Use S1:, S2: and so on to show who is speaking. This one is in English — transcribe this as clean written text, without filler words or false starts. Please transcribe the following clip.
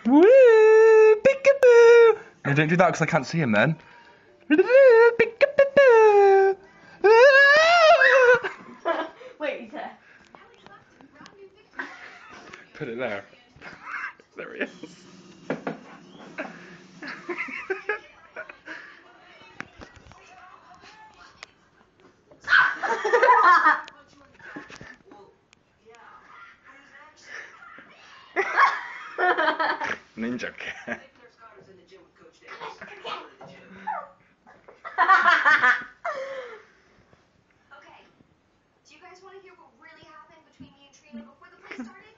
S1: Woo! Peekaboo! No, don't do that because I can't see him then. Peekaboo!
S2: Wait, he's there.
S1: Put it there. There he is. Ninja cat.
S3: Okay, do you guys want to hear what really happened between me and Trina before the play started?